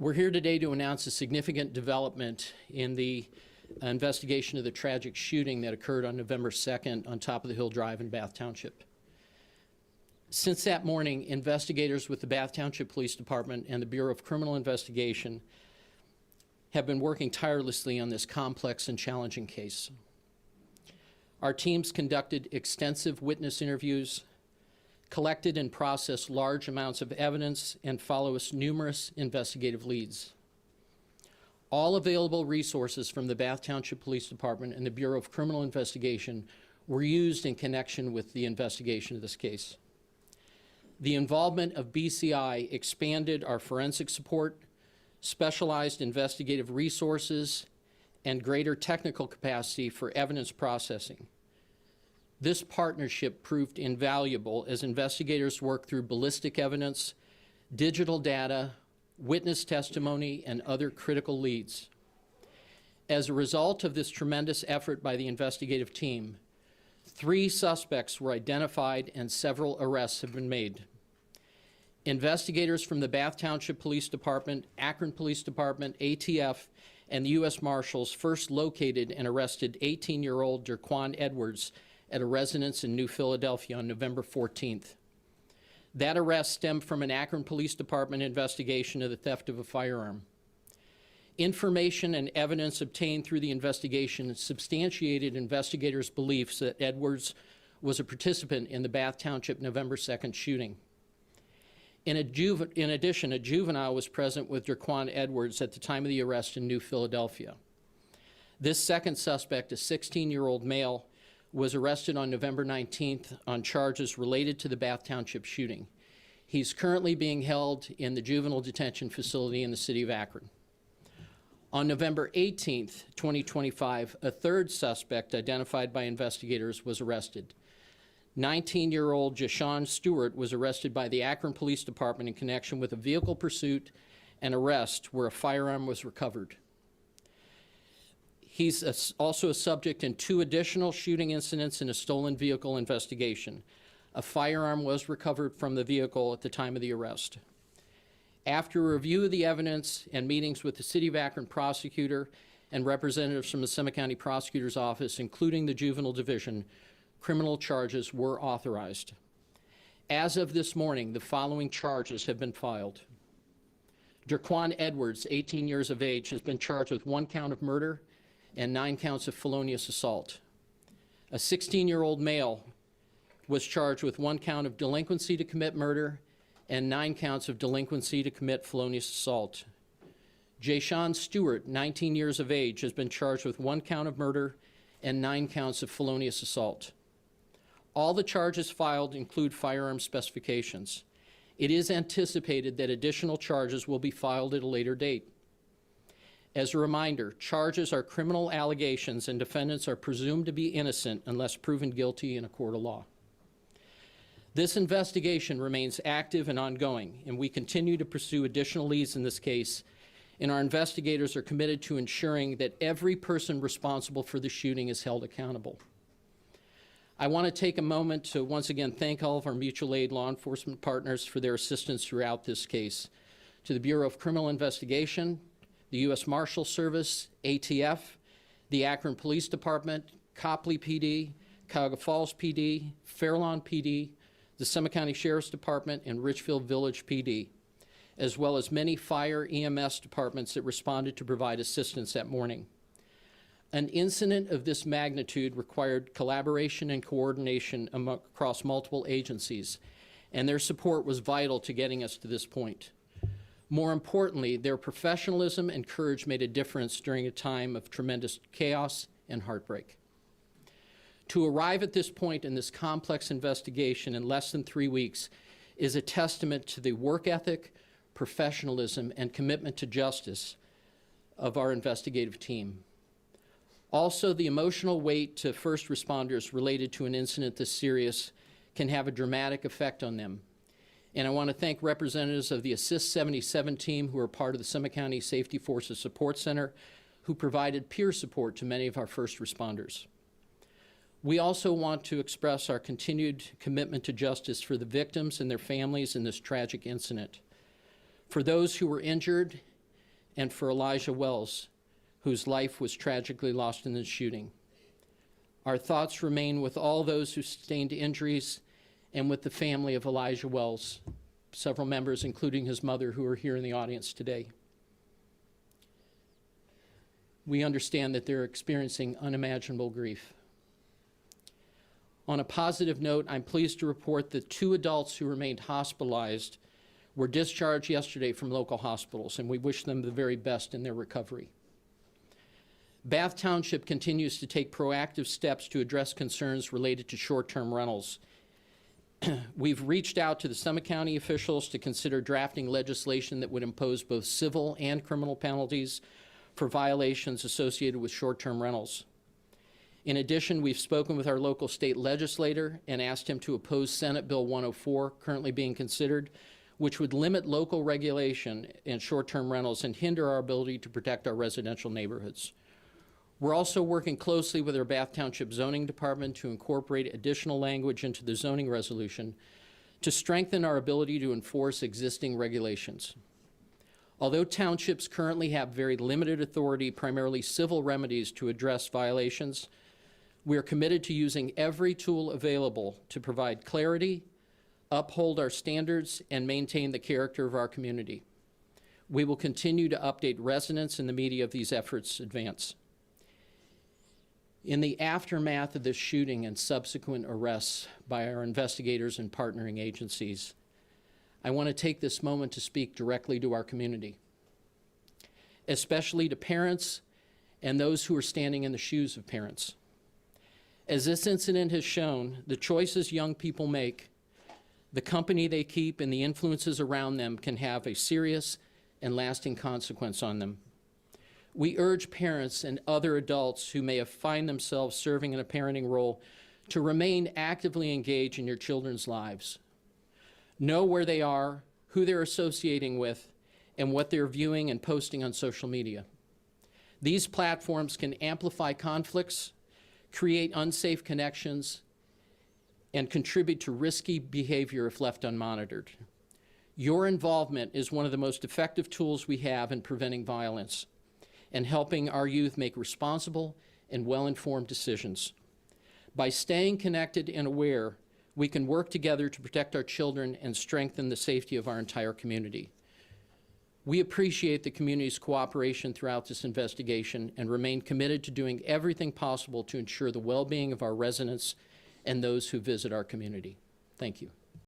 We're here today to announce a significant development in the investigation of the tragic shooting that occurred on November 2nd on Top of the Hill Drive in Bath Township. Since that morning, investigators with the Bath Township Police Department and the Bureau of Criminal Investigation have been working tirelessly on this complex and challenging case. Our teams conducted extensive witness interviews, collected and processed large amounts of evidence, and followed numerous investigative leads. All available resources from the Bath Township Police Department and the Bureau of Criminal Investigation were used in connection with the investigation of this case. The involvement of BCI expanded our forensic support, specialized investigative resources, and greater technical capacity for evidence processing. This partnership proved invaluable as investigators worked through ballistic evidence, digital data, witness testimony, and other critical leads. As a result of this tremendous effort by the investigative team, 3 suspects were identified and several arrests have been made. Investigators from the Bath Township Police Department, Akron Police Department, ATF, and the U.S. Marshals first located and arrested 18-year-old Derquan Edwards at a residence in New Philadelphia on November 14th. That arrest stemmed from an Akron Police Department investigation of the theft of a firearm. Information and evidence obtained through the investigation substantiated investigators' beliefs that Edwards was a participant in the Bath Township November 2nd shooting. In addition, a juvenile was present with Derquan Edwards at the time of the arrest in New Philadelphia. This second suspect, a 16-year-old male, was arrested on November 19th on charges related to the Bath Township shooting. He's currently being held in the juvenile detention facility in the city of Akron. On November 18th, 2025, a third suspect identified by investigators was arrested. 19-year-old Jashawn Stewart was arrested by the Akron Police Department in connection with a vehicle pursuit and arrest where a firearm was recovered. He's also a subject in 2 additional shooting incidents in a stolen vehicle investigation. A firearm was recovered from the vehicle at the time of the arrest. After a review of the evidence and meetings with the City of Akron prosecutor and representatives from the Summit County Prosecutor's Office, including the Juvenile Division, criminal charges were authorized. As of this morning, the following charges have been filed. Derquan Edwards, 18 years of age, has been charged with 1 count of murder and 9 counts of felonious assault. A 16-year-old male was charged with 1 count of delinquency to commit murder and 9 counts of delinquency to commit felonious assault. Jashawn Stewart, 19 years of age, has been charged with 1 count of murder and 9 counts of felonious assault. All the charges filed include firearm specifications. It is anticipated that additional charges will be filed at a later date. As a reminder, charges are criminal allegations and defendants are presumed to be innocent unless proven guilty in a court of law. This investigation remains active and ongoing, and we continue to pursue additional leads in this case, and our investigators are committed to ensuring that every person responsible for the shooting is held accountable. I want to take a moment to once again thank all of our mutual aid law enforcement partners for their assistance throughout this case. To the Bureau of Criminal Investigation, the U.S. Marshals Service, ATF, the Akron Police Department, Copley PD, Cuyahoga Falls PD, Fairlawn PD, the Summit County Sheriff's Department, and Richfield Village PD, as well as many fire EMS departments that responded to provide assistance that morning. An incident of this magnitude required collaboration and coordination across multiple agencies, and their support was vital to getting us to this point. More importantly, their professionalism and courage made a difference during a time of tremendous chaos and heartbreak. To arrive at this point in this complex investigation in less than 3 weeks is a testament to the work ethic, professionalism, and commitment to justice of our investigative team. Also, the emotional weight to first responders related to an incident this serious can have a dramatic effect on them. And I want to thank representatives of the Assist 77 team who are part of the Summit County Safety Forces Support Center who provided peer support to many of our first responders. We also want to express our continued commitment to justice for the victims and their families in this tragic incident. For those who were injured and for Elijah Wells, whose life was tragically lost in the shooting. Our thoughts remain with all those who sustained injuries and with the family of Elijah Wells, several members, including his mother, who are here in the audience today. We understand that they're experiencing unimaginable grief. On a positive note, I'm pleased to report that 2 adults who remained hospitalized were discharged yesterday from local hospitals, and we wish them the very best in their recovery. Bath Township continues to take proactive steps to address concerns related to short-term rentals. We've reached out to the Summit County officials to consider drafting legislation that would impose both civil and criminal penalties for violations associated with short-term rentals. In addition, we've spoken with our local state legislator and asked him to oppose Senate Bill 104, currently being considered, which would limit local regulation in short-term rentals and hinder our ability to protect our residential neighborhoods. We're also working closely with our Bath Township Zoning Department to incorporate additional language into the zoning resolution to strengthen our ability to enforce existing regulations. Although townships currently have very limited authority, primarily civil remedies, to address violations, we are committed to using every tool available to provide clarity, uphold our standards, and maintain the character of our community. We will continue to update residents and the media of these efforts advance. In the aftermath of this shooting and subsequent arrests by our investigators and partnering agencies, I want to take this moment to speak directly to our community, especially to parents and those who are standing in the shoes of parents. As this incident has shown, the choices young people make, the company they keep, and the influences around them can have a serious and lasting consequence on them. We urge parents and other adults who may find themselves serving in a parenting role to remain actively engaged in your children's lives. Know where they are, who they're associating with, and what they're viewing and posting on social media. These platforms can amplify conflicts, create unsafe connections, and contribute to risky behavior if left unmonitored. Your involvement is one of the most effective tools we have in preventing violence and helping our youth make responsible and well-informed decisions. By staying connected and aware, we can work together to protect our children and strengthen the safety of our entire community. We appreciate the community's cooperation throughout this investigation and remain committed to doing everything possible to ensure the well-being of our residents and those who visit our community. Thank you.